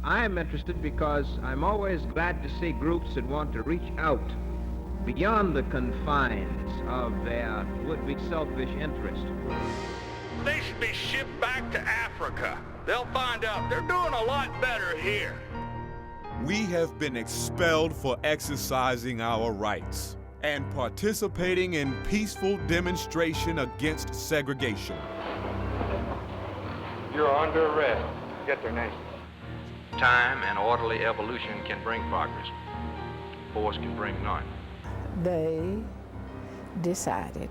I'm interested because I'm always glad to see groups that want to reach out beyond the confines of their would-be selfish interest. They should be shipped back to Africa. They'll find out they're doing a lot better here. We have been expelled for exercising our rights and participating in peaceful demonstration against segregation. You're under arrest. Get their name. Time and orderly evolution can bring progress. Force can bring none. They decided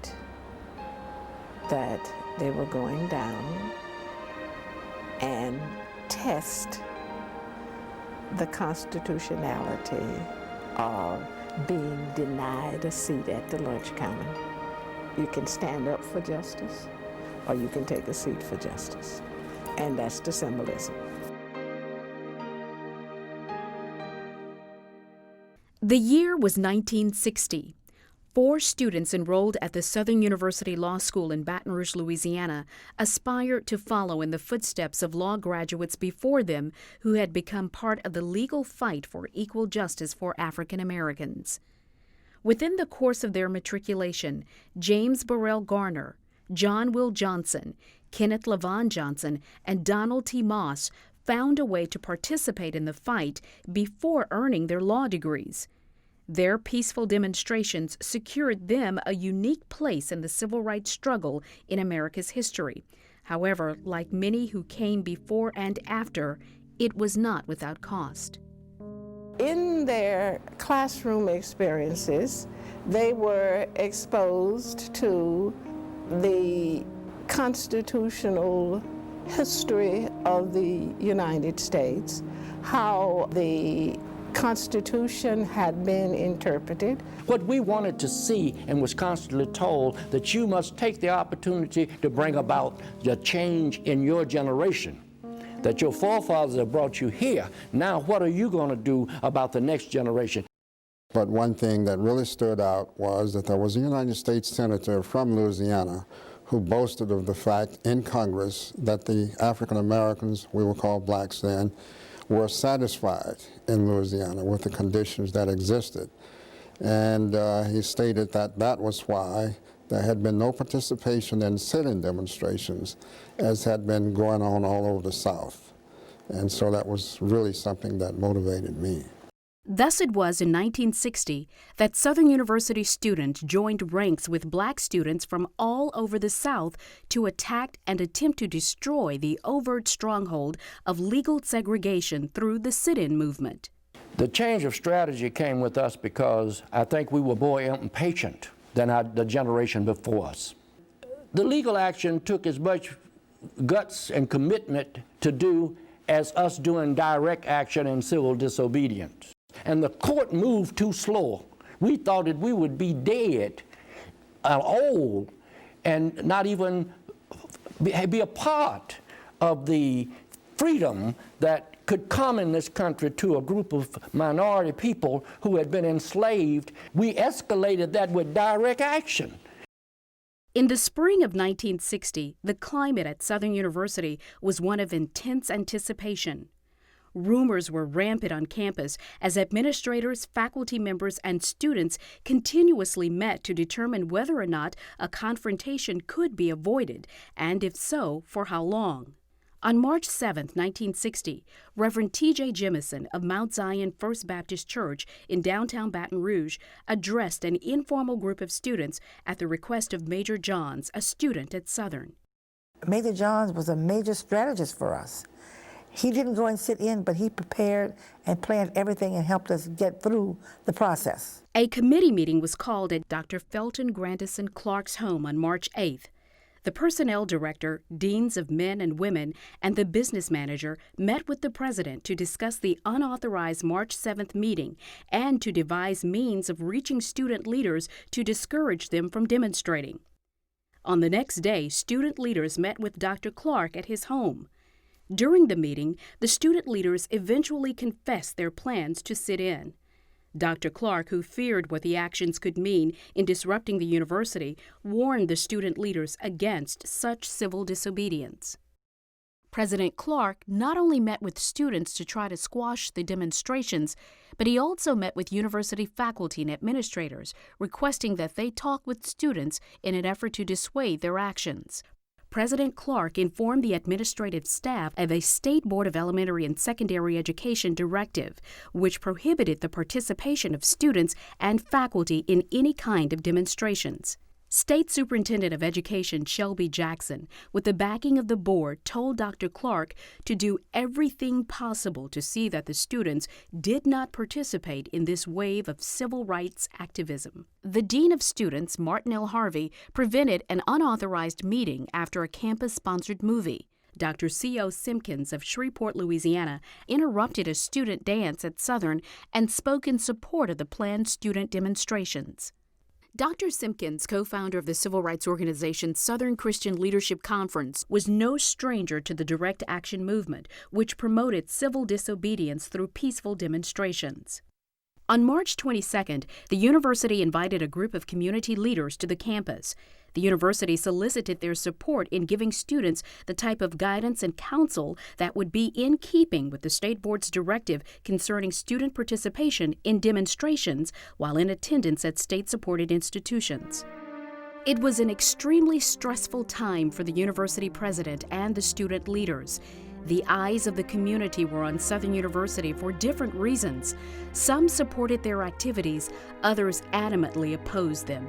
that they were going down and test the constitutionality of being denied a seat at the lunch counter. You can stand up for justice, or you can take a seat for justice. And that's the symbolism. The year was 1960. 4 students enrolled at the Southern University Law School in Baton Rouge, Louisiana, aspired to follow in the footsteps of law graduates before them who had become part of the legal fight for equal justice for African Americans. Within the course of their matriculation, James Burrell Garner, John Will Johnson, Kenneth Lavon Johnson, and Donald T. Moss found a way to participate in the fight before earning their law degrees. Their peaceful demonstrations secured them a unique place in the civil rights struggle in America's history. However, like many who came before and after, it was not without cost. In their classroom experiences, they were exposed to the constitutional history of the United States, how the Constitution had been interpreted. What we wanted to see and was constantly told that you must take the opportunity to bring about the change in your generation, that your forefathers have brought you here. Now what are you going to do about the next generation? But one thing that really stood out was that there was a United States senator from Louisiana who boasted of the fact in Congress that the African Americans, we were called blacks then, were satisfied in Louisiana with the conditions that existed. And he stated that that was why there had been no participation in sit-in demonstrations as had been going on all over the South. And so that was really something that motivated me. Thus it was in 1960 that Southern University students joined ranks with black students from all over the South to attack and attempt to destroy the overt stronghold of legal segregation through the sit-in movement. The change of strategy came with us because I think we were more impatient than the generation before us. The legal action took as much guts and commitment to do as us doing direct action and civil disobedience. And the court moved too slow. We thought that we would be dead, old, and not even be a part of the freedom that could come in this country to a group of minority people who had been enslaved. We escalated that with direct action. In the spring of 1960, the climate at Southern University was one of intense anticipation. Rumors were rampant on campus as administrators, faculty members, and students continuously met to determine whether or not a confrontation could be avoided, and if so, for how long. On March 7, 1960, Reverend T.J. Jemison of Mount Zion First Baptist Church in downtown Baton Rouge addressed an informal group of students at the request of Major Johns, a student at Southern. Major Johns was a major strategist for us. He didn't go and sit in, but he prepared and planned everything and helped us get through the process. A committee meeting was called at Dr. Felton Grandison Clark's home on March 8th. The personnel director, deans of men and women, and the business manager met with the president to discuss the unauthorized March 7th meeting and to devise means of reaching student leaders to discourage them from demonstrating. On the next day, student leaders met with Dr. Clark at his home. During the meeting, the student leaders eventually confessed their plans to sit in. Dr. Clark, who feared what the actions could mean in disrupting the university, warned the student leaders against such civil disobedience. President Clark not only met with students to try to squash the demonstrations, but he also met with university faculty and administrators, requesting that they talk with students in an effort to dissuade their actions. President Clark informed the administrative staff of a State Board of Elementary and Secondary Education directive, which prohibited the participation of students and faculty in any kind of demonstrations. State Superintendent of Education Shelby Jackson, with the backing of the board, told Dr. Clark to do everything possible to see that the students did not participate in this wave of civil rights activism. The Dean of Students, Martin L. Harvey, prevented an unauthorized meeting after a campus-sponsored movie. Dr. C.O. Simpkins of Shreveport, Louisiana, interrupted a student dance at Southern and spoke in support of the planned student demonstrations. Dr. Simpkins, co-founder of the civil rights organization Southern Christian Leadership Conference, was no stranger to the direct action movement, which promoted civil disobedience through peaceful demonstrations. On March 22nd, the university invited a group of community leaders to the campus. The university solicited their support in giving students the type of guidance and counsel that would be in keeping with the state board's directive concerning student participation in demonstrations while in attendance at state-supported institutions. It was an extremely stressful time for the university president and the student leaders. The eyes of the community were on Southern University for different reasons. Some supported their activities, others adamantly opposed them.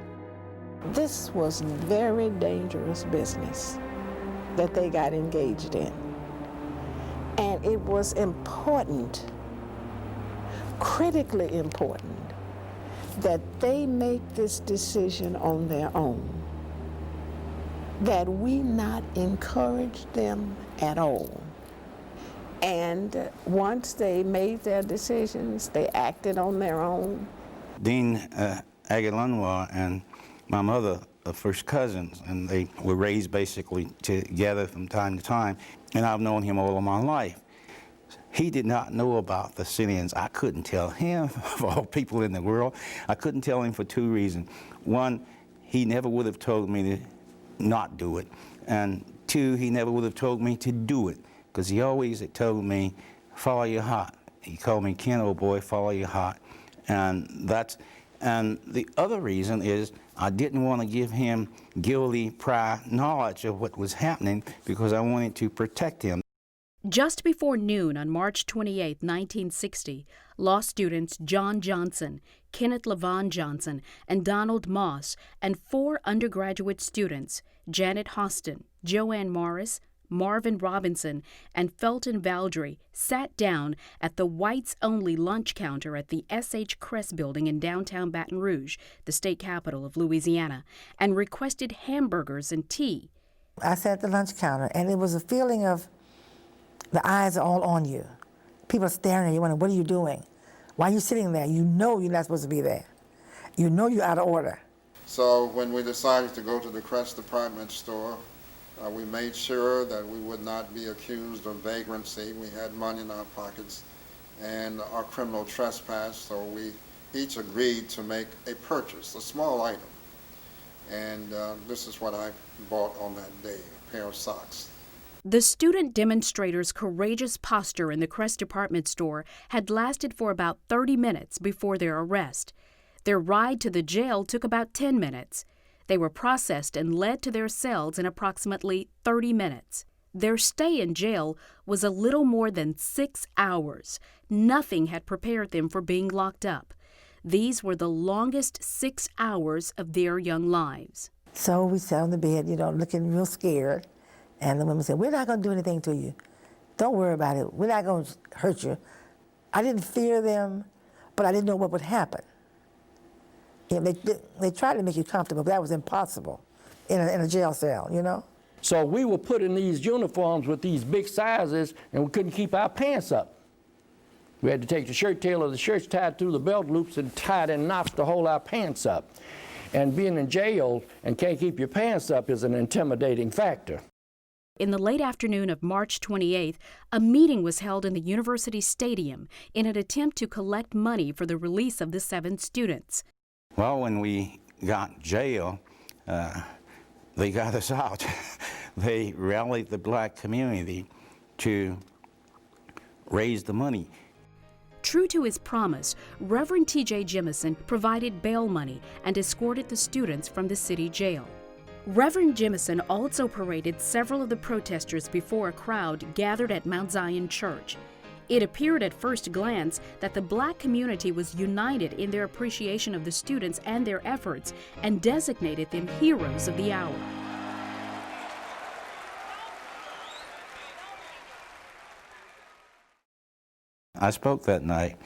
This was very dangerous business that they got engaged in. And it was important, critically important, that they make this decision on their own, that we not encourage them at all. And once they made their decisions, they acted on their own. Dean Aguilanwa and my mother are first cousins, and they were raised basically together from time to time, and I've known him all of my life. He did not know about the sit-ins. I couldn't tell him, of all people in the world. I couldn't tell him for two reasons. One, he never would have told me to not do it, and two, he never would have told me to do it, because he always had told me, follow your heart. He called me, Ken, old boy, follow your heart. And the other reason is I didn't want to give him guilty prior knowledge of what was happening because I wanted to protect him. Just before noon on March 28, 1960, law students John Johnson, Kenneth Levon Johnson, and Donald Moss, and 4 undergraduate students, Janet Hostin, Joanne Morris, Marvin Robinson, and Felton Valdry, sat down at the whites-only lunch counter at the S.H. Kress building in downtown Baton Rouge, the state capital of Louisiana, and requested hamburgers and tea. I sat at the lunch counter, and it was a feeling of the eyes are all on you. People are staring at you, wondering, what are you doing? Why are you sitting there? You know you're not supposed to be there. You know you're out of order. So when we decided to go to the Kress Department Store, we made sure that we would not be accused of vagrancy. We had money in our pockets and our criminal trespass, so we each agreed to make a purchase, a small item. And this is what I bought on that day, a pair of socks. The student demonstrators' courageous posture in the Kress Department Store had lasted for about 30 minutes before their arrest. Their ride to the jail took about 10 minutes. They were processed and led to their cells in approximately 30 minutes. Their stay in jail was a little more than 6 hours. Nothing had prepared them for being locked up. These were the longest 6 hours of their young lives. So we sat on the bed, looking real scared. And the women said, we're not going to do anything to you. Don't worry about it. We're not going to hurt you. I didn't fear them, but I didn't know what would happen. They tried to make you comfortable, but that was impossible in a jail cell, So we were put in these uniforms with these big sizes, and we couldn't keep our pants up. We had to take the shirt tail of the shirts tied through the belt loops and tied in knots to hold our pants up. And being in jail and can't keep your pants up is an intimidating factor. In the late afternoon of March 28th, a meeting was held in the university stadium in an attempt to collect money for the release of the 7 students. Well, when we got jail, they got us out. They rallied the black community. to raise the money. True to his promise, Reverend T.J. Jemison provided bail money and escorted the students from the city jail. Reverend Jemison also paraded several of the protesters before a crowd gathered at Mount Zion Church. It appeared at first glance that the black community was united in their appreciation of the students and their efforts and designated them heroes of the hour. I spoke that night,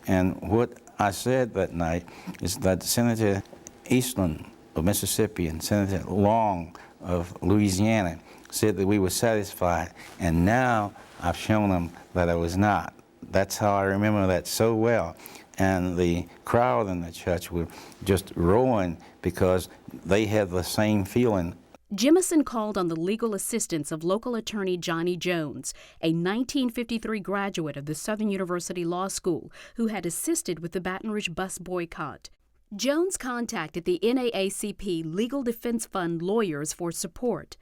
and what I said that night is that Senator Eastland of Mississippi and Senator Long of Louisiana said that we were satisfied, and now I've shown them that I was not. That's how I remember that so well. And the crowd in the church were just roaring because they had the same feeling. Jemison called on the legal assistance of local attorney Johnny Jones, a 1953 graduate of the Southern University Law School who had assisted with the Baton Rouge bus boycott. Jones contacted the NAACP Legal Defense Fund lawyers for support.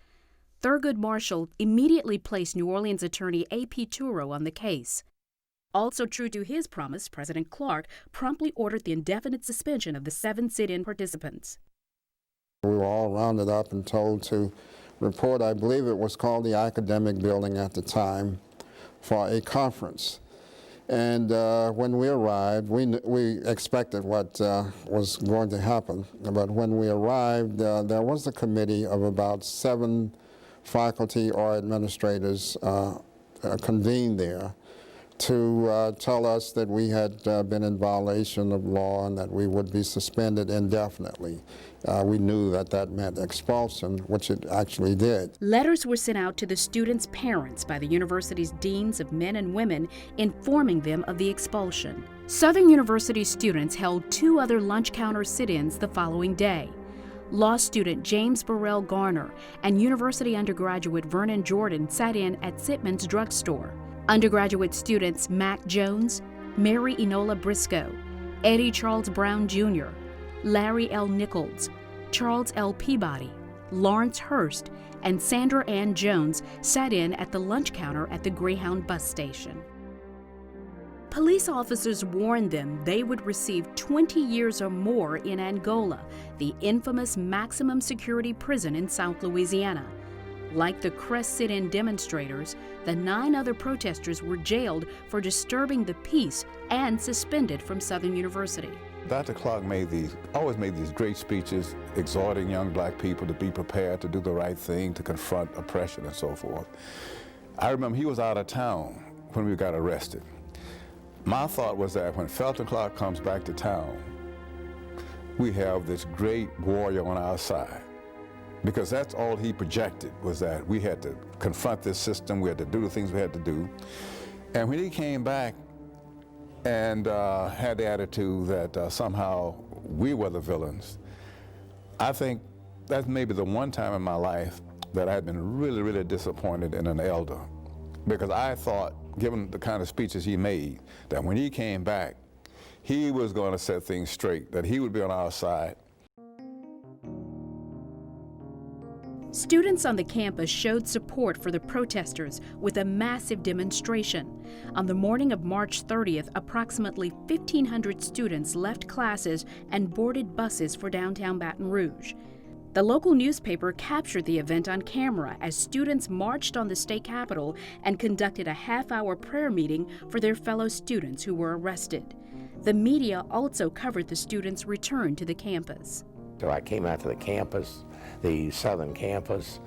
Thurgood Marshall immediately placed New Orleans attorney A.P. Tureaud on the case. Also true to his promise, President Clark promptly ordered the indefinite suspension of the 7 sit-in participants. We were all rounded up and told to report, I believe it was called the Academic Building at the time, for a conference. And when we arrived, we expected what was going to happen. But when we arrived, there was a committee of about 7 faculty or administrators convened there to tell us that we had been in violation of law and that we would be suspended indefinitely. We knew that that meant expulsion, which it actually did. Letters were sent out to the students' parents by the university's deans of men and women, informing them of the expulsion. Southern University students held 2 other lunch counter sit-ins the following day. Law student James Burrell Garner and university undergraduate Vernon Jordan sat in at Sitman's Drugstore. Undergraduate students Mac Jones, Mary Enola Briscoe, Eddie Charles Brown Jr., Larry L. Nichols, Charles L. Peabody, Lawrence Hurst, and Sandra Ann Jones sat in at the lunch counter at the Greyhound Bus Station. Police officers warned them they would receive 20 years or more in Angola, the infamous maximum security prison in South Louisiana. Like the Kress sit-in demonstrators, the 9 other protesters were jailed for disturbing the peace and suspended from Southern University. Dr. Clark always made these great speeches exhorting young black people to be prepared to do the right thing, to confront oppression and so forth. I remember he was out of town when we got arrested. My thought was that when Felton Clark comes back to town, we have this great warrior on our side. Because that's all he projected, was that we had to confront this system, we had to do the things we had to do. And when he came back and had the attitude that somehow we were the villains, I think that's maybe the one time in my life that I had been really, really disappointed in an elder. Because I thought, given the kind of speeches he made, that when he came back, he was going to set things straight, that he would be on our side. Students on the campus showed support for the protesters with a massive demonstration. On the morning of March 30th, approximately 1,500 students left classes and boarded buses for downtown Baton Rouge. The local newspaper captured the event on camera as students marched on the state capitol and conducted a half-hour prayer meeting for their fellow students who were arrested. The media also covered the students' return to the campus. So I came out to the campus, the southern campus,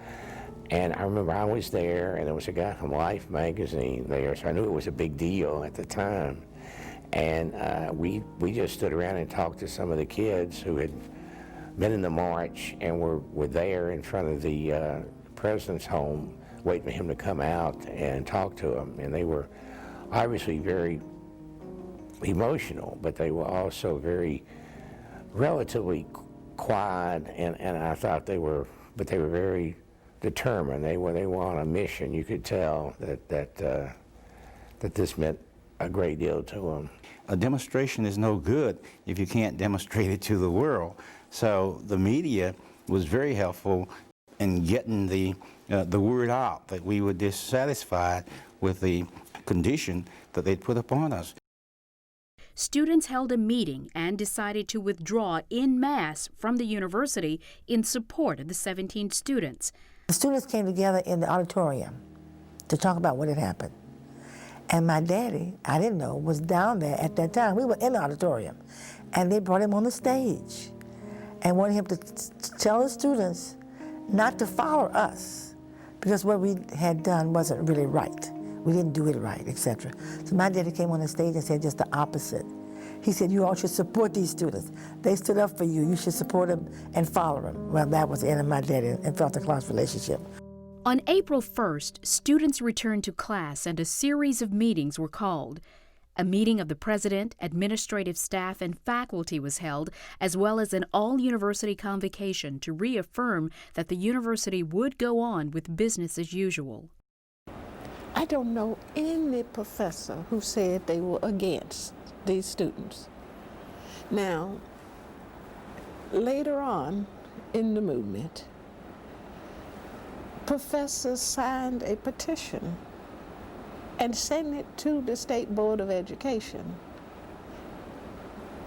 and I remember I was there, and there was a guy from Life magazine there, so I knew it was a big deal at the time. And we just stood around and talked to some of the kids who had been in the march and were there in front of the president's home, waiting for him to come out and talk to them. And they were obviously very emotional, but they were also very relatively quiet, and I thought they were very determined. They were on a mission. You could tell that this meant a great deal to them. A demonstration is no good if you can't demonstrate it to the world. So the media was very helpful in getting the word out that we were dissatisfied with the condition that they'd put upon us. Students held a meeting and decided to withdraw en masse from the university in support of the 17 students. The students came together in the auditorium to talk about what had happened. And my daddy, I didn't know, was down there at that time. We were in the auditorium. And they brought him on the stage and wanted him to tell the students not to follow us because what we had done wasn't really right. We didn't do it right, etc. So my daddy came on the stage and said just the opposite. He said, you all should support these students. They stood up for you. You should support them and follow them. Well, that was the end of my daddy and Felton-Clark's relationship. On April 1st, students returned to class and a series of meetings were called. A meeting of the president, administrative staff, and faculty was held, as well as an all-university convocation to reaffirm that the university would go on with business as usual. I don't know any professor who said they were against these students. Now, later on in the movement, professors signed a petition and sent it to the State Board of Education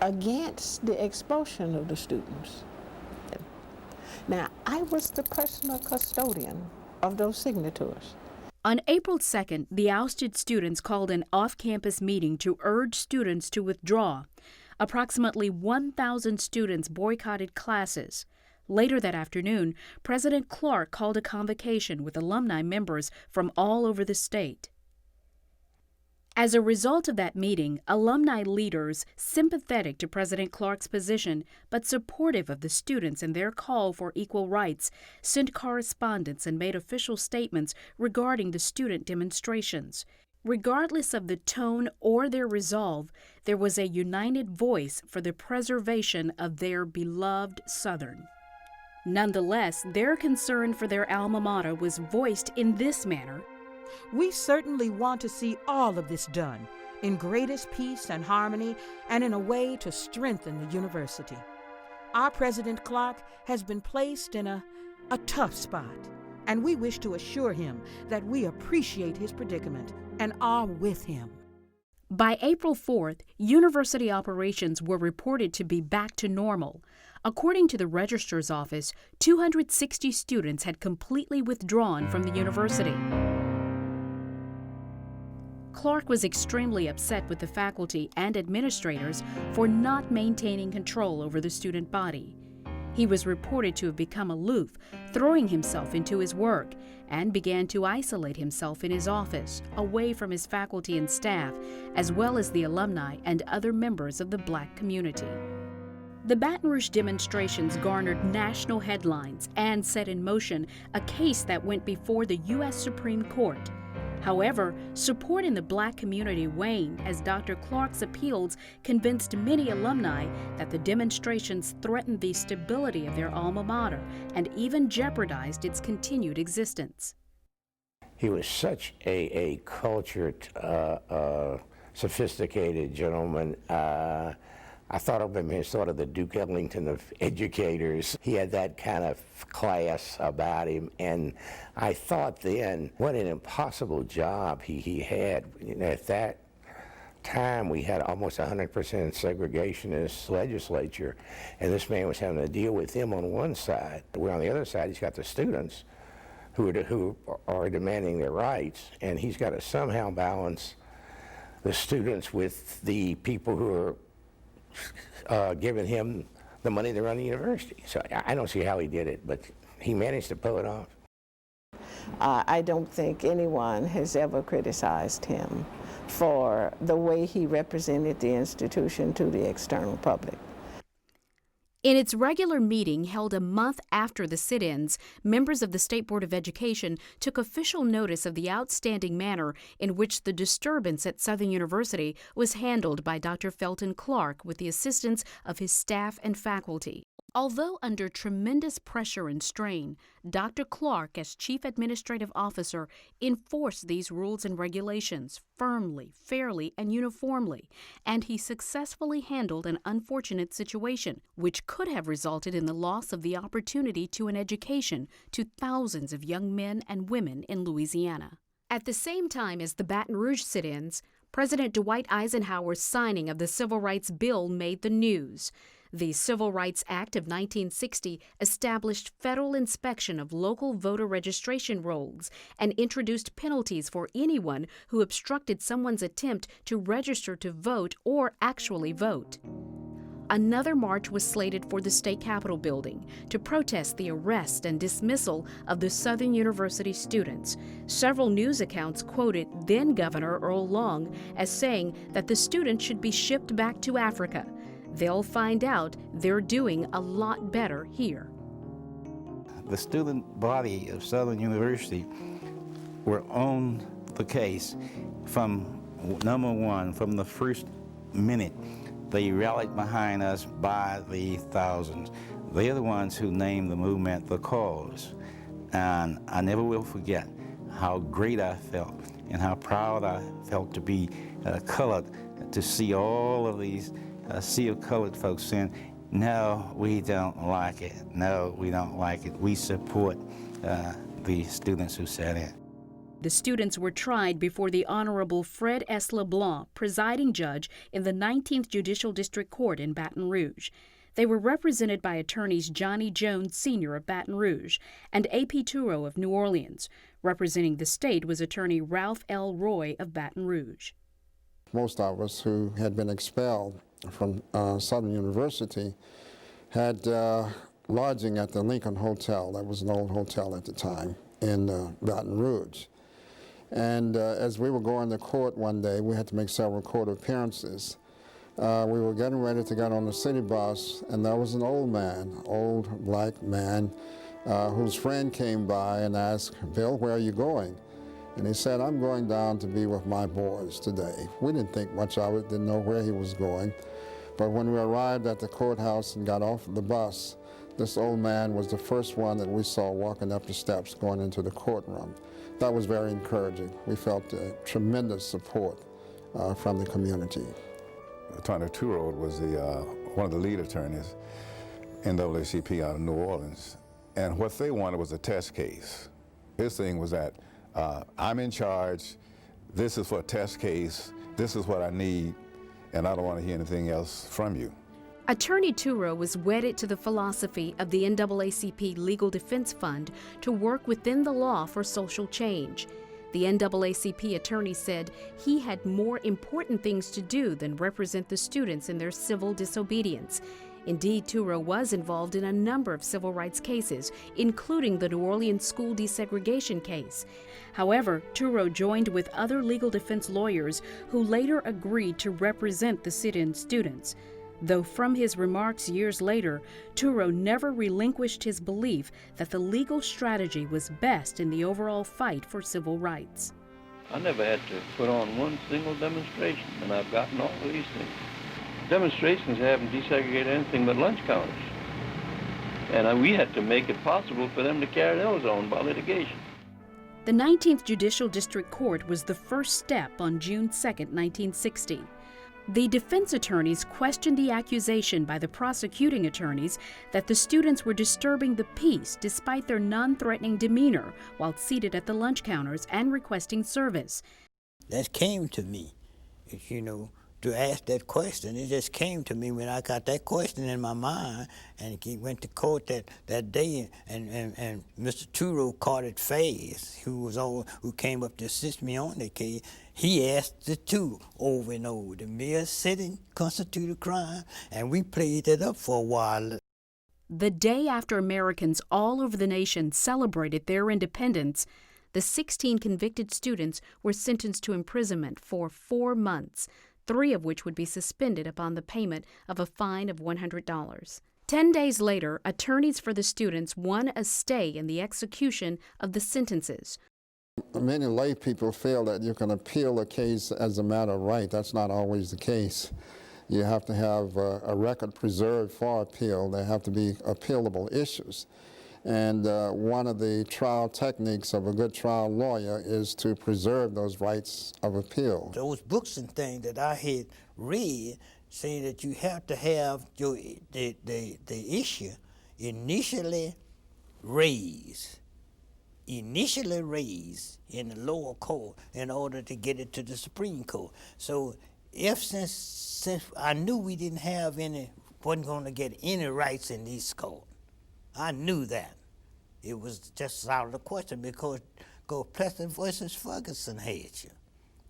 against the expulsion of the students. Now, I was the personal custodian of those signatures. On April 2nd, the ousted students called an off-campus meeting to urge students to withdraw. Approximately 1,000 students boycotted classes. Later that afternoon, President Clark called a convocation with alumni members from all over the state. As a result of that meeting, alumni leaders, sympathetic to President Clark's position but supportive of the students and their call for equal rights, sent correspondence and made official statements regarding the student demonstrations. Regardless of the tone or their resolve, there was a united voice for the preservation of their beloved Southern. Nonetheless, their concern for their alma mater was voiced in this manner. We certainly want to see all of this done in greatest peace and harmony and in a way to strengthen the university. Our President Clark has been placed in a tough spot, and we wish to assure him that we appreciate his predicament and are with him. By April 4th, university operations were reported to be back to normal. According to the registrar's office, 260 students had completely withdrawn from the university. Clark was extremely upset with the faculty and administrators for not maintaining control over the student body. He was reported to have become aloof, throwing himself into his work, and began to isolate himself in his office, away from his faculty and staff, as well as the alumni and other members of the Black community. The Baton Rouge demonstrations garnered national headlines and set in motion a case that went before the U.S. Supreme Court. However, support in the Black community waned as Dr. Clark's appeals convinced many alumni that the demonstrations threatened the stability of their alma mater and even jeopardized its continued existence. He was such a cultured, sophisticated gentleman. I thought of him as sort of the Duke Ellington of educators. He had that kind of class about him, and I thought then, what an impossible job he had. You know, at that time, we had almost 100% segregationist legislature, and this man was having to deal with them on one side. Where on the other side, he's got the students who are demanding their rights, and he's got to somehow balance the students with the people who are giving him the money to run the university. So I don't see how he did it, but he managed to pull it off. I don't think anyone has ever criticized him for the way he represented the institution to the external public. In its regular meeting held a month after the sit-ins, members of the State Board of Education took official notice of the outstanding manner in which the disturbance at Southern University was handled by Dr. Felton Clark with the assistance of his staff and faculty. Although under tremendous pressure and strain, Dr. Clark, as Chief Administrative Officer, enforced these rules and regulations firmly, fairly, and uniformly, and he successfully handled an unfortunate situation, which could have resulted in the loss of the opportunity to an education to thousands of young men and women in Louisiana. At the same time as the Baton Rouge sit-ins, President Dwight Eisenhower's signing of the Civil Rights Bill made the news. The Civil Rights Act of 1960 established federal inspection of local voter registration rolls and introduced penalties for anyone who obstructed someone's attempt to register to vote or actually vote. Another march was slated for the state capitol building to protest the arrest and dismissal of the Southern University students. Several news accounts quoted then-Governor Earl Long as saying that the students should be shipped back to Africa. They'll find out they're doing a lot better here. The student body of Southern University were on the case from number one, from the first minute. They rallied behind us by the thousands. They're the ones who named the movement the cause. And I never will forget how great I felt and how proud I felt to be colored, to see all of these sea of colored folks saying, no, we don't like it. No, we don't like it. We support the students who sat in. The students were tried before the Honorable Fred S. LeBlanc, presiding judge in the 19th Judicial District Court in Baton Rouge. They were represented by attorneys Johnny Jones, Sr. of Baton Rouge and A.P. Tureaud of New Orleans. Representing the state was attorney Ralph L. Roy of Baton Rouge. Most of us who had been expelled from Southern University had lodging at the Lincoln Hotel. That was an old hotel at the time in Baton Rouge. And as we were going to court one day, we had to make several court appearances. We were getting ready to get on the city bus, and there was an old man, old black man, whose friend came by and asked, Bill, where are you going? And he said, I'm going down to be with my boys today. We didn't think much of it, didn't know where he was going. But when we arrived at the courthouse and got off the bus, this old man was the first one that we saw walking up the steps going into the courtroom. That was very encouraging. We felt tremendous support from the community. Attorney Tureaud was one of the lead attorneys in NAACP out of New Orleans. And what they wanted was a test case. His thing was that I'm in charge, this is for a test case, this is what I need, and I don't want to hear anything else from you. Attorney Tureaud was wedded to the philosophy of the NAACP Legal Defense Fund to work within the law for social change. The NAACP attorney said he had more important things to do than represent the students in their civil disobedience. Indeed, Tureaud was involved in a number of civil rights cases, including the New Orleans school desegregation case. However, Tureaud joined with other legal defense lawyers who later agreed to represent the sit-in students. Though from his remarks years later, Tureaud never relinquished his belief that the legal strategy was best in the overall fight for civil rights. I never had to put on one single demonstration, and I've gotten all of these things. Demonstrations haven't desegregated anything but lunch counters. And we had to make it possible for them to carry those on by litigation. The 19th Judicial District Court was the first step on June 2, 1960. The defense attorneys questioned the accusation by the prosecuting attorneys that the students were disturbing the peace despite their non-threatening demeanor while seated at the lunch counters and requesting service. That came to me, to ask that question. It just came to me when I got that question in my mind, and he went to court that day, and Mr. Tureaud caught it fast, who came up to assist me on the case. He asked the two over and over. The mere sitting constituted a crime, and we played it up for a while. The day after Americans all over the nation celebrated their independence, the 16 convicted students were sentenced to imprisonment for 4 months, 3 of which would be suspended upon the payment of a fine of $100. 10 days later, attorneys for the students won a stay in the execution of the sentences. Many lay people feel that you can appeal a case as a matter of right. That's not always the case. You have to have a record preserved for appeal. There have to be appealable issues. And one of the trial techniques of a good trial lawyer is to preserve those rights of appeal. Those books and things that I had read saying that you have to have the issue initially raised initially raised in the lower court in order to get it to the Supreme Court. So since I knew we wasn't going to get any rights in this court, I knew that. It was just out of the question because Plessy versus Ferguson had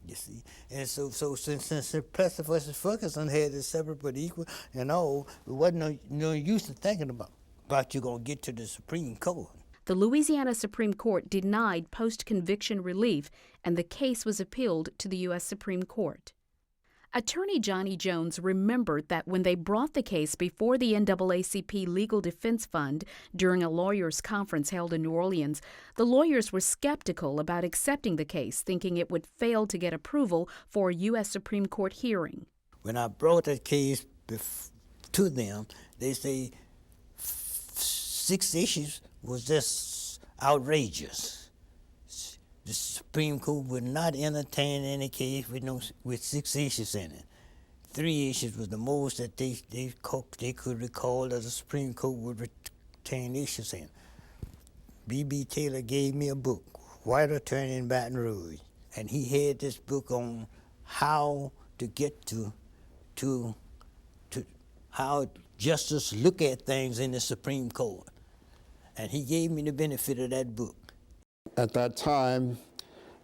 you see. And so since Plessy versus Ferguson had it separate but equal and all, it wasn't no use to thinking about you going to get to the Supreme Court. The Louisiana Supreme Court denied post-conviction relief, and the case was appealed to the U.S. Supreme Court. Attorney Johnny Jones remembered that when they brought the case before the NAACP Legal Defense Fund during a lawyers' conference held in New Orleans, the lawyers were skeptical about accepting the case, thinking it would fail to get approval for a U.S. Supreme Court hearing. When I brought the case to them, they say 6 issues was just outrageous. The Supreme Court would not entertain any case with 6 issues in it. 3 issues was the most that they could recall that the Supreme Court would retain issues in. B.B. Taylor gave me a book, White Attorney in Baton Rouge, and he had this book on how to get to how justice look at things in the Supreme Court. And he gave me the benefit of that book. At that time,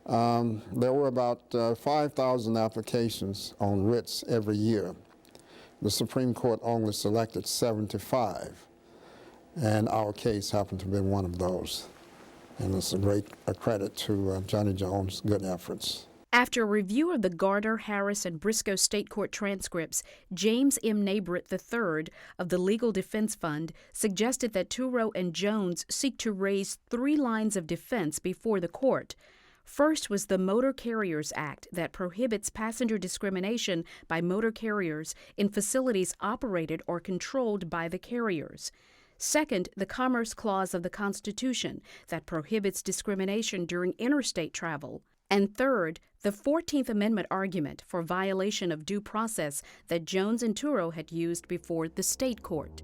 there were about 5,000 applications on writs every year. The Supreme Court only selected 75, and our case happened to be one of those. And it's a great credit to Johnny Jones' good efforts. After a review of the Garner, Harris, and Briscoe State Court transcripts, James M. Nabrett III of the Legal Defense Fund suggested that Tureaud and Jones seek to raise 3 lines of defense before the court. First was the Motor Carriers Act that prohibits passenger discrimination by motor carriers in facilities operated or controlled by the carriers. Second, the Commerce Clause of the Constitution that prohibits discrimination during interstate travel. And third, the 14th Amendment argument for violation of due process that Jones and Tureaud had used before the state court.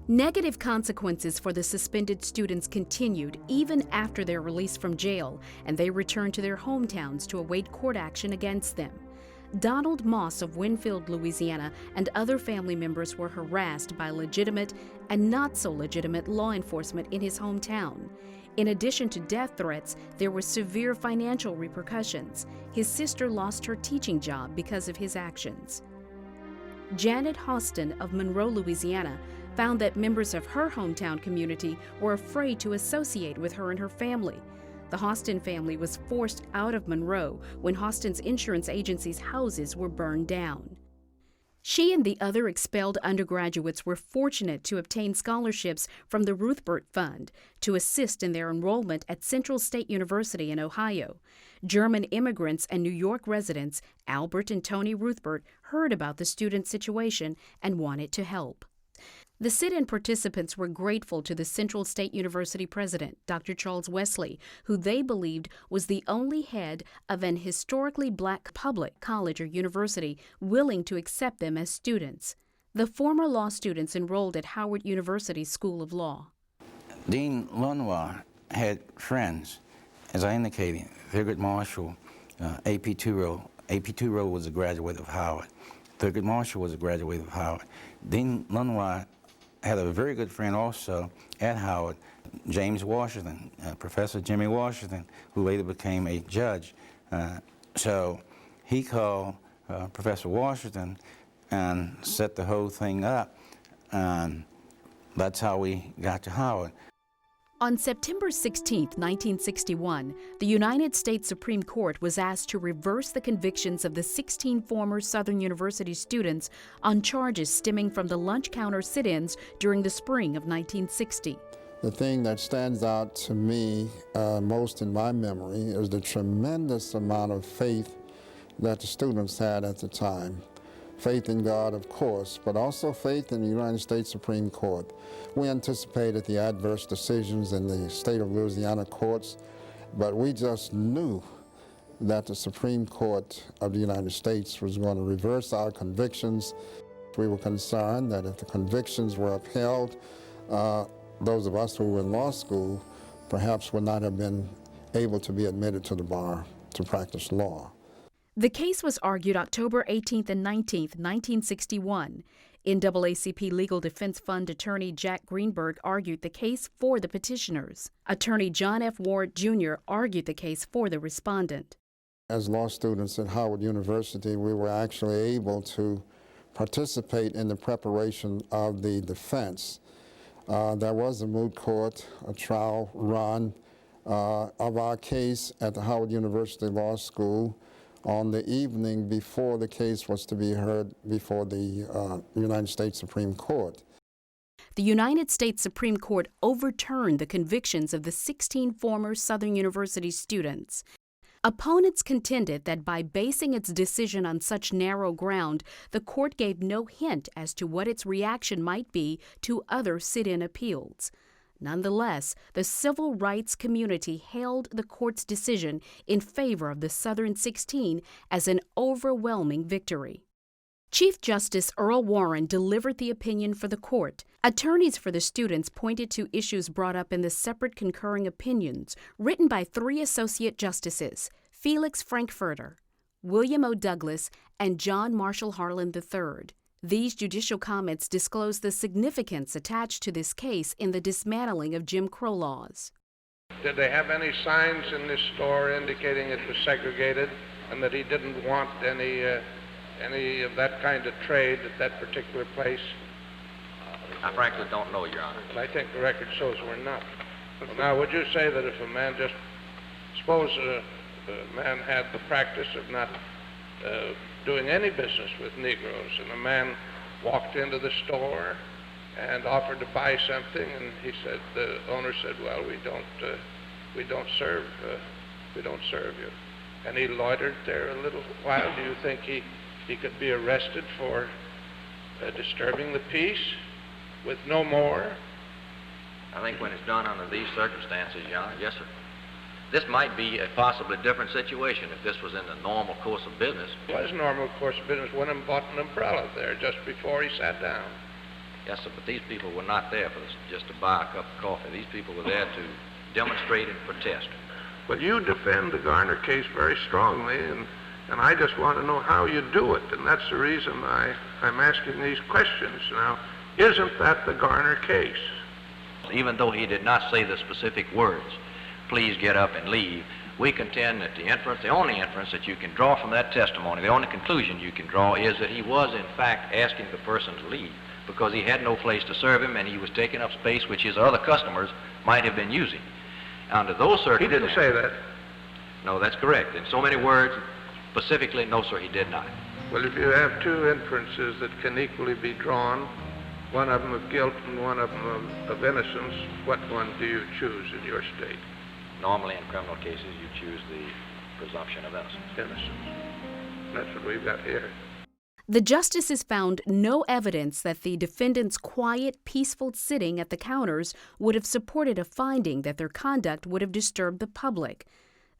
Negative consequences for the suspended students continued even after their release from jail, and they returned to their hometowns to await court action against them. Donald Moss of Winfield, Louisiana, and other family members were harassed by legitimate and not so legitimate law enforcement in his hometown. In addition to death threats, there were severe financial repercussions. His sister lost her teaching job because of his actions. Janet Hostin of Monroe, Louisiana, found that members of her hometown community were afraid to associate with her and her family. The Hostin family was forced out of Monroe when Hostin's insurance agency's houses were burned down. She and the other expelled undergraduates were fortunate to obtain scholarships from the Ruthbert Fund to assist in their enrollment at Central State University in Ohio. German immigrants and New York residents, Albert and Tony Ruthbert, heard about the student situation and wanted to help. The sit-in participants were grateful to the Central State University president, Dr. Charles Wesley, who they believed was the only head of an historically black public college or university willing to accept them as students. The former law students enrolled at Howard University's School of Law. Dean Lenoir had friends, as I indicated, Thurgood Marshall, A.P. Tureaud. A.P. Tureaud was a graduate of Howard. Thurgood Marshall was a graduate of Howard. Dean Lenoir had a very good friend also at Howard, James Washington, Professor Jimmy Washington, who later became a judge. So he called Professor Washington and set the whole thing up, and that's how we got to Howard. On September 16, 1961, the United States Supreme Court was asked to reverse the convictions of the 16 former Southern University students on charges stemming from the lunch counter sit-ins during the spring of 1960. The thing that stands out to me most in my memory is the tremendous amount of faith that the students had at the time. Faith in God, of course, but also faith in the United States Supreme Court. We anticipated the adverse decisions in the state of Louisiana courts, but we just knew that the Supreme Court of the United States was going to reverse our convictions. We were concerned that if the convictions were upheld, those of us who were in law school perhaps would not have been able to be admitted to the bar to practice law. The case was argued October 18th and 19th, 1961. NAACP Legal Defense Fund attorney Jack Greenberg argued the case for the petitioners. Attorney John F. Ward, Jr. argued the case for the respondent. As law students at Howard University, we were actually able to participate in the preparation of the defense. There was a moot court, a trial run of our case at the Howard University Law School on the evening before the case was to be heard before the United States Supreme Court. The United States Supreme Court overturned the convictions of the 16 former Southern University students. Opponents contended that by basing its decision on such narrow ground, the court gave no hint as to what its reaction might be to other sit-in appeals. Nonetheless, the civil rights community hailed the court's decision in favor of the Southern 16 as an overwhelming victory. Chief Justice Earl Warren delivered the opinion for the court. Attorneys for the students pointed to issues brought up in the separate concurring opinions written by 3 associate justices, Felix Frankfurter, William O. Douglas, and John Marshall Harlan III. These judicial comments disclose the significance attached to this case in the dismantling of Jim Crow laws. Did they have any signs in this store indicating it was segregated and that he didn't want any of that kind of trade at that particular place? I frankly don't know, Your Honor. I think the record shows we're not. Now, would you say that if a man suppose a man had the practice of not doing any business with Negroes, and a man walked into the store and offered to buy something, and the owner said, "Well, we don't serve you," and he loitered there a little while, do you think he could be arrested for disturbing the peace with no more? I think when it's done under these circumstances, Your Honor, yes, sir. This might be a possibly different situation if this was in the normal course of business. It was normal course of business. One of them bought an umbrella there just before he sat down. Yes, sir, but these people were not there for just to buy a cup of coffee. These people were there to demonstrate and protest. Well, you defend the Garner case very strongly, and I just want to know how you do it, and that's the reason I'm asking these questions. Now, isn't that the Garner case? Even though he did not say the specific words, "Please get up and leave," we contend that the only inference that you can draw from that testimony, the only conclusion you can draw, is that he was in fact asking the person to leave because he had no place to serve him and he was taking up space which his other customers might have been using. Under those circumstances... He didn't say that. No, that's correct. In so many words, specifically, no, sir, he did not. Well, if you have 2 inferences that can equally be drawn, one of them of guilt and one of them of innocence, what one do you choose in your state? Normally, in criminal cases, you choose the presumption of innocence. Innocence. That's what we've got here. The justices found no evidence that the defendants' quiet, peaceful sitting at the counters would have supported a finding that their conduct would have disturbed the public.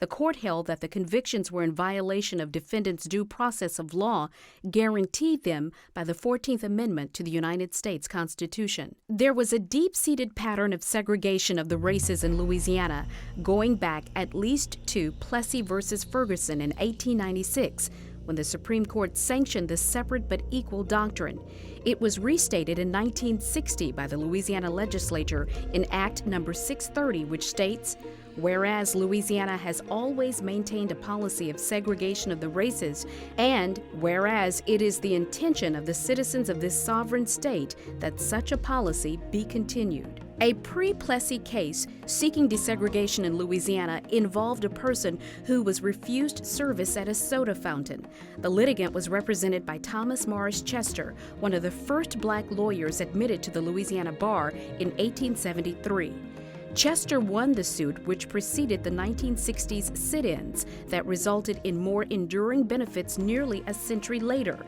The court held that the convictions were in violation of defendants' due process of law guaranteed them by the 14th Amendment to the United States Constitution. There was a deep-seated pattern of segregation of the races in Louisiana, going back at least to Plessy versus Ferguson in 1896, when the Supreme Court sanctioned the separate but equal doctrine. It was restated in 1960 by the Louisiana legislature in Act No. 630, which states, "Whereas Louisiana has always maintained a policy of segregation of the races, and whereas it is the intention of the citizens of this sovereign state that such a policy be continued." A pre-Plessy case seeking desegregation in Louisiana involved a person who was refused service at a soda fountain. The litigant was represented by Thomas Morris Chester, one of the first black lawyers admitted to the Louisiana bar in 1873. Chester won the suit, which preceded the 1960s sit-ins that resulted in more enduring benefits nearly a century later.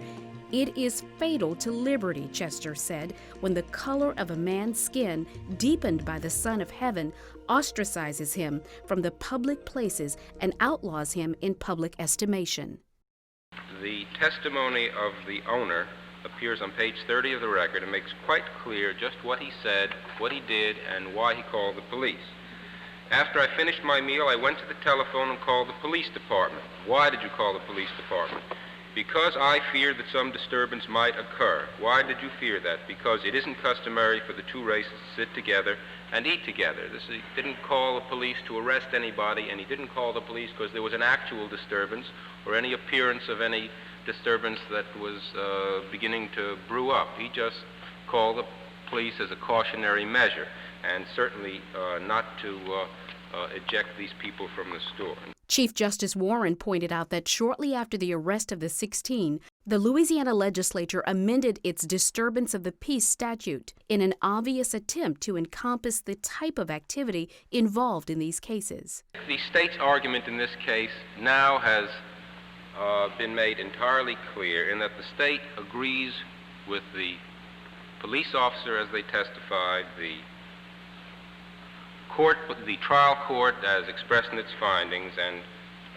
"It is fatal to liberty," Chester said, "when the color of a man's skin, deepened by the sun of heaven, ostracizes him from the public places and outlaws him in public estimation." The testimony of the owner appears on page 30 of the record and makes quite clear just what he said, what he did, and why he called the police. After I finished my meal, I went to the telephone and called the police department. Why did you call the police department? Because I feared that some disturbance might occur. Why did you fear that? Because it isn't customary for the two races to sit together and eat together. He didn't call the police to arrest anybody, and he didn't call the police because there was an actual disturbance or any appearance of any disturbance that was beginning to brew up. He just called the police as a cautionary measure, and certainly not to eject these people from the store. Chief Justice Warren pointed out that shortly after the arrest of the 16, the Louisiana legislature amended its disturbance of the peace statute in an obvious attempt to encompass the type of activity involved in these cases. The state's argument in this case now has been made entirely clear in that the state agrees with the police officer as they testified, the trial court as expressed in its findings, and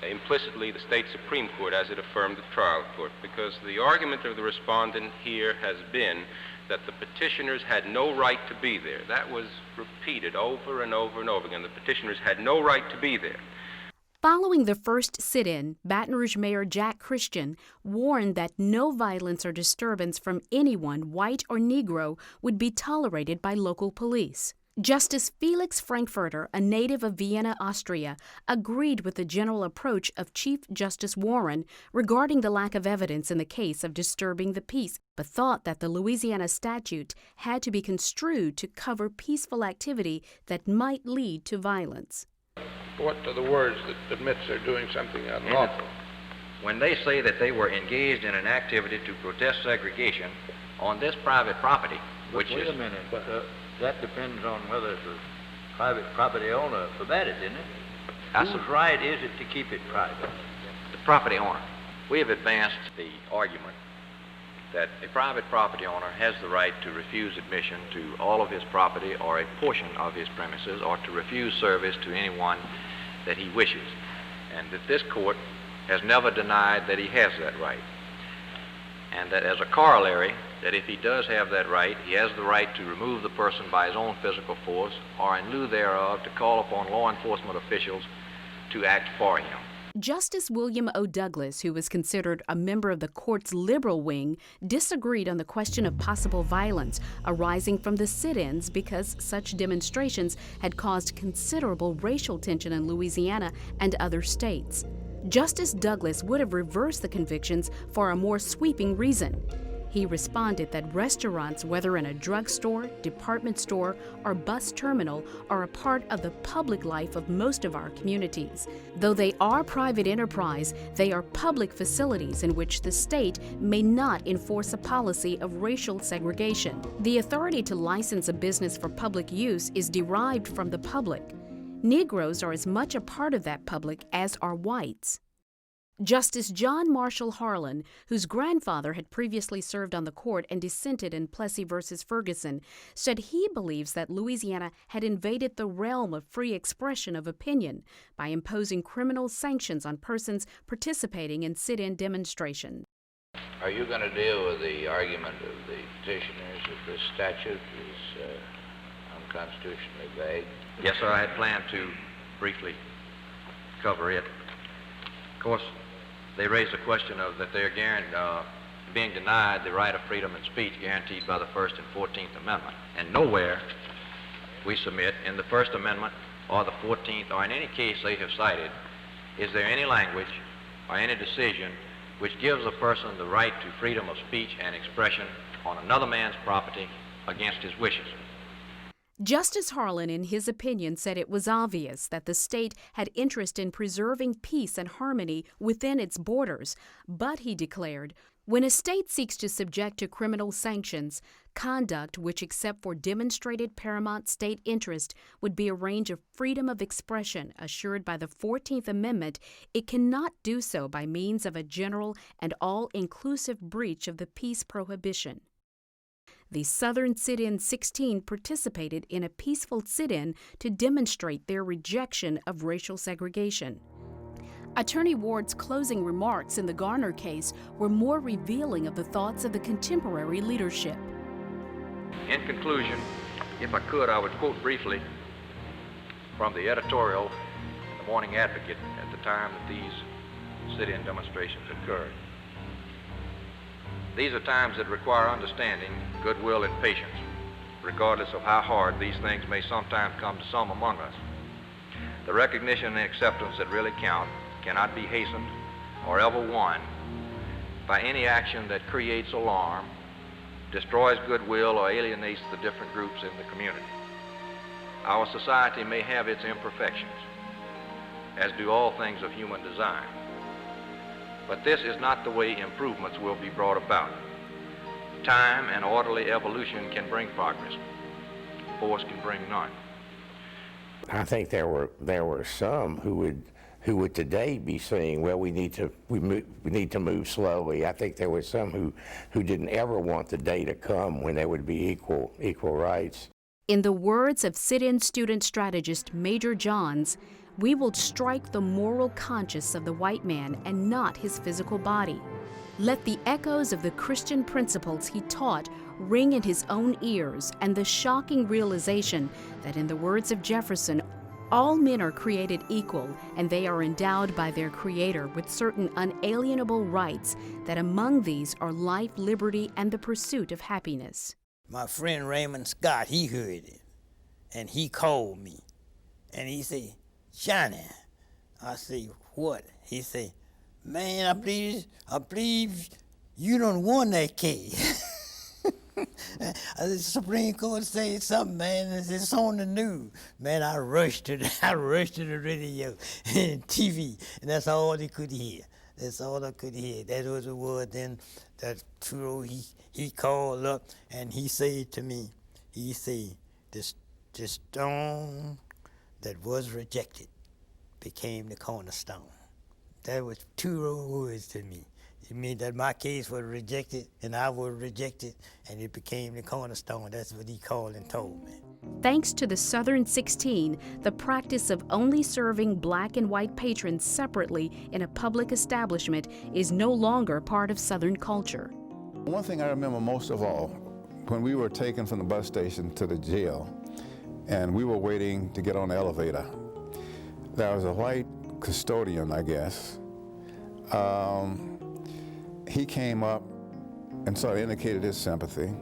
implicitly the state Supreme Court as it affirmed the trial court, because the argument of the respondent here has been that the petitioners had no right to be there. That was repeated over and over and over again. The petitioners had no right to be there. Following the first sit-in, Baton Rouge Mayor Jack Christian warned that no violence or disturbance from anyone, white or Negro, would be tolerated by local police. Justice Felix Frankfurter, a native of Vienna, Austria, agreed with the general approach of Chief Justice Warren regarding the lack of evidence in the case of disturbing the peace, but thought that the Louisiana statute had to be construed to cover peaceful activity that might lead to violence. What are the words that admits they're doing something unlawful? When they say that they were engaged in an activity to protest segregation on this private property, which Wait is... a minute. That depends on whether the private property owner forbade it, didn't it? Whose right is it to keep it private? The property owner. We have advanced the argument that a private property owner has the right to refuse admission to all of his property or a portion of his premises, or to refuse service to anyone that he wishes, and that this court has never denied that he has that right, and that as a corollary, that if he does have that right, he has the right to remove the person by his own physical force, or in lieu thereof, to call upon law enforcement officials to act for him. Justice William O. Douglas, who was considered a member of the court's liberal wing, disagreed on the question of possible violence arising from the sit-ins because such demonstrations had caused considerable racial tension in Louisiana and other states. Justice Douglas would have reversed the convictions for a more sweeping reason. He responded that restaurants, whether in a drugstore, department store, or bus terminal, are a part of the public life of most of our communities. Though they are private enterprise, they are public facilities in which the state may not enforce a policy of racial segregation. The authority to license a business for public use is derived from the public. Negroes are as much a part of that public as are whites. Justice John Marshall Harlan, whose grandfather had previously served on the court and dissented in Plessy v. Ferguson, said he believes that Louisiana had invaded the realm of free expression of opinion by imposing criminal sanctions on persons participating in sit-in demonstrations. Are you going to deal with the argument of the petitioners that this statute is unconstitutionally vague? Yes, sir, I had planned to briefly cover it. Of course, they raised the question of that they're being denied the right of freedom of speech guaranteed by the First and 14th Amendment. And nowhere, we submit, in the First Amendment or the 14th, or in any case they have cited, is there any language or any decision which gives a person the right to freedom of speech and expression on another man's property against his wishes. Justice Harlan, in his opinion, said it was obvious that the state had interest in preserving peace and harmony within its borders, but he declared, when a state seeks to subject to criminal sanctions, conduct which, except for demonstrated paramount state interest, would be a range of freedom of expression assured by the 14th Amendment, it cannot do so by means of a general and all-inclusive breach of the peace prohibition. The Southern Sit-In 16 participated in a peaceful sit-in to demonstrate their rejection of racial segregation. Attorney Ward's closing remarks in the Garner case were more revealing of the thoughts of the contemporary leadership. In conclusion, if I could, I would quote briefly from the editorial in the Morning Advocate at the time that these sit-in demonstrations occurred. These are times that require understanding, goodwill, and patience, regardless of how hard these things may sometimes come to some among us. The recognition and acceptance that really count cannot be hastened or ever won by any action that creates alarm, destroys goodwill, or alienates the different groups in the community. Our society may have its imperfections, as do all things of human design. But this is not the way improvements will be brought about. Time and orderly evolution can bring progress. Force can bring none. I think there were some who would today be saying, well, we need to move slowly. I think there were some who didn't ever want the day to come when there would be equal rights. In the words of sit-in student strategist Major Johns, we will strike the moral conscience of the white man and not his physical body. Let the echoes of the Christian principles he taught ring in his own ears, and the shocking realization that, in the words of Jefferson, all men are created equal and they are endowed by their Creator with certain unalienable rights, that among these are life, liberty, and the pursuit of happiness. My friend Raymond Scott, he heard it, and he called me, and he said, Johnny. I say, what? He say, man, I believe you done won that case. The Supreme Court said something, man, it's on the news. Man, I rushed to the radio and TV, and that's all they could hear. That's all I could hear. That was the word then that Tureaud, he called up, and he said to me, he said, the stone that was rejected became the cornerstone. That was Tureaud words to me. It means that my case was rejected and I was rejected, and it became the cornerstone. That's what he called and told me. Thanks to the Southern 16, the practice of only serving black and white patrons separately in a public establishment is no longer part of Southern culture. One thing I remember most of all, when we were taken from the bus station to the jail, and we were waiting to get on the elevator, there was a white custodian, I guess. He came up and sort of indicated his sympathy.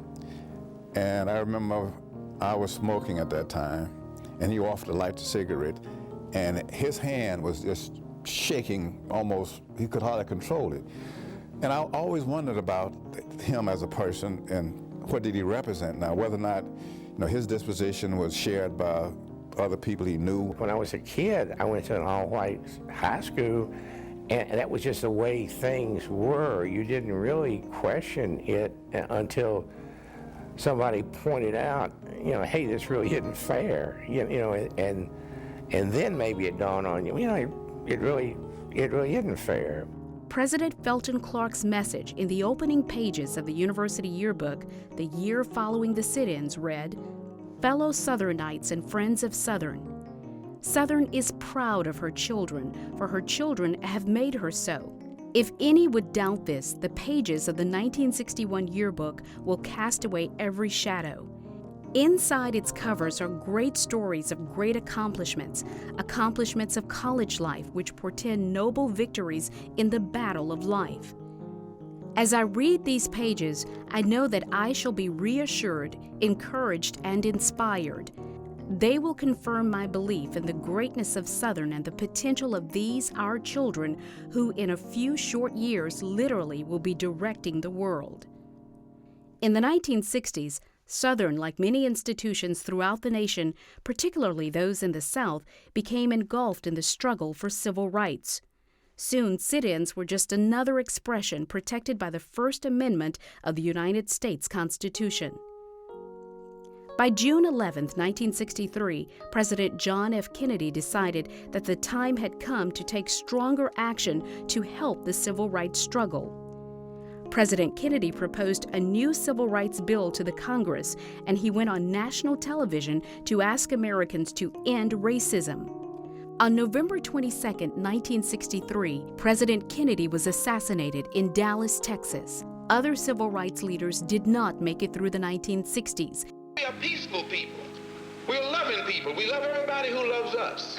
And I remember I was smoking at that time, and he offered to light the cigarette, and his hand was just shaking almost, he could hardly control it. And I always wondered about him as a person and what did he represent now, whether or not his disposition was shared by other people he knew. When I was a kid, I went to an all-white high school, and that was just the way things were. You didn't really question it until somebody pointed out, hey, this really isn't fair, and then maybe it dawned on you, it really isn't fair. President Felton Clark's message in the opening pages of the university yearbook the year following the sit-ins read, "Fellow Southernites and friends of Southern, Southern is proud of her children, for her children have made her so. If any would doubt this, the pages of the 1961 yearbook will cast away every shadow. Inside its covers are great stories of great accomplishments of college life which portend noble victories in the battle of life. As I read these pages, I know that I shall be reassured, encouraged, and inspired. They will confirm my belief in the greatness of Southern and the potential of these, our children, who in a few short years literally will be directing the world." In the 1960s, Southern, like many institutions throughout the nation, particularly those in the South, became engulfed in the struggle for civil rights. Soon, sit-ins were just another expression protected by the First Amendment of the United States Constitution. By June 11, 1963, President John F. Kennedy decided that the time had come to take stronger action to help the civil rights struggle. President Kennedy proposed a new civil rights bill to the Congress, and he went on national television to ask Americans to end racism. On November 22, 1963, President Kennedy was assassinated in Dallas, Texas. Other civil rights leaders did not make it through the 1960s. We are peaceful people. We're loving people. We love everybody who loves us.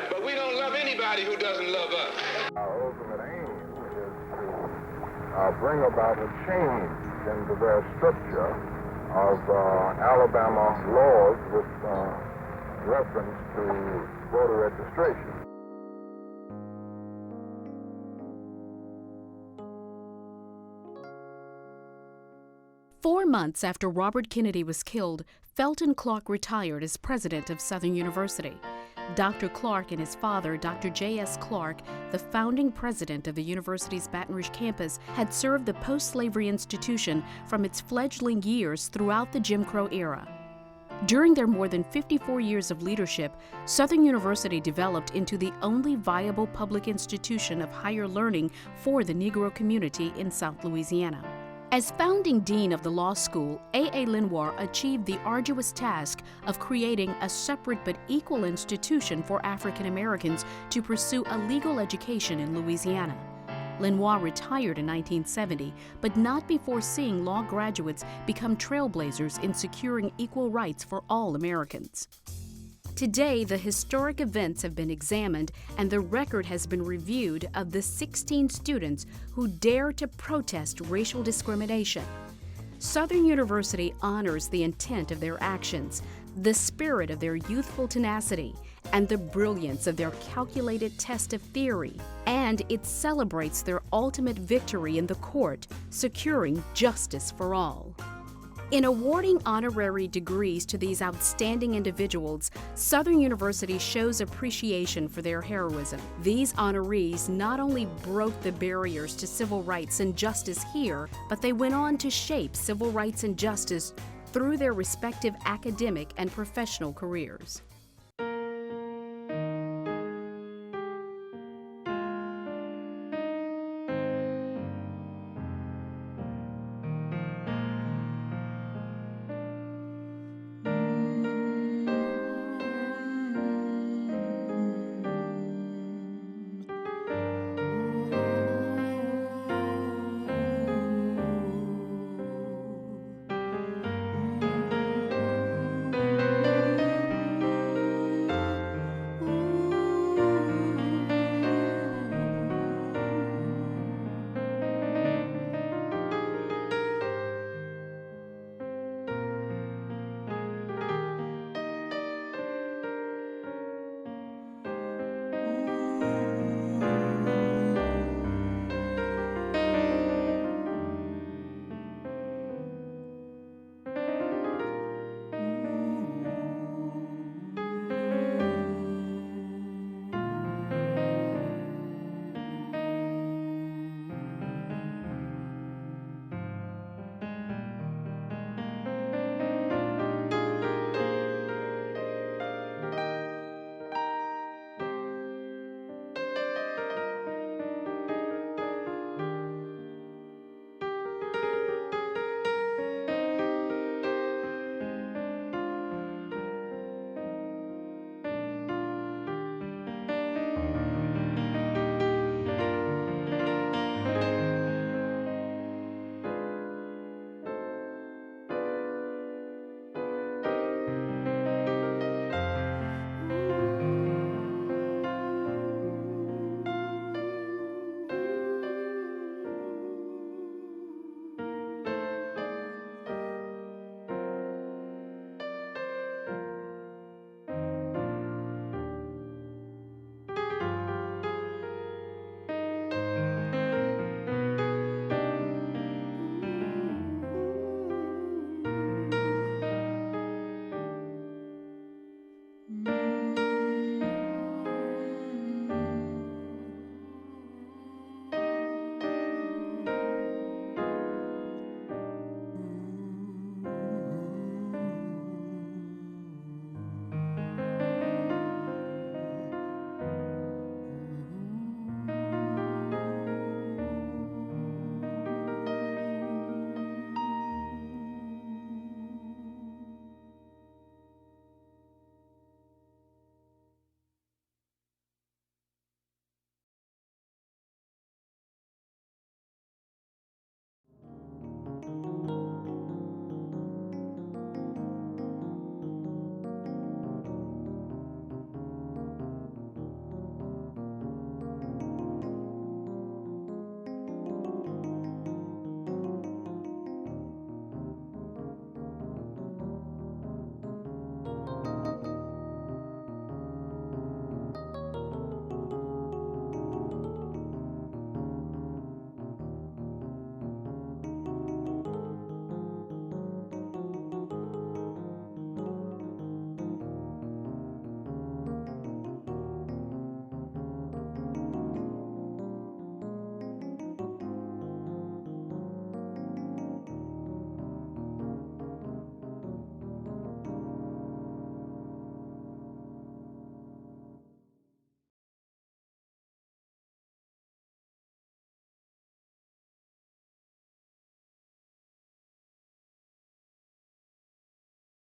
But we don't love anybody who doesn't love us. Our ultimate aim is to bring about a change in the very structure of Alabama laws with reference to voter registration. Four months after Robert Kennedy was killed, Felton Clark retired as president of Southern University. Dr. Clark and his father, Dr. J.S. Clark, the founding president of the university's Baton Rouge campus, had served the post-slavery institution from its fledgling years throughout the Jim Crow era. During their more than 54 years of leadership, Southern University developed into the only viable public institution of higher learning for the Negro community in South Louisiana. As founding dean of the law school, A.A. Lenoir achieved the arduous task of creating a separate but equal institution for African Americans to pursue a legal education in Louisiana. Lenoir retired in 1970, but not before seeing law graduates become trailblazers in securing equal rights for all Americans. Today, the historic events have been examined and the record has been reviewed of the 16 students who dared to protest racial discrimination. Southern University honors the intent of their actions, the spirit of their youthful tenacity, and the brilliance of their calculated test of theory, and it celebrates their ultimate victory in the court, securing justice for all. In awarding honorary degrees to these outstanding individuals, Southern University shows appreciation for their heroism. These honorees not only broke the barriers to civil rights and justice here, but they went on to shape civil rights and justice through their respective academic and professional careers.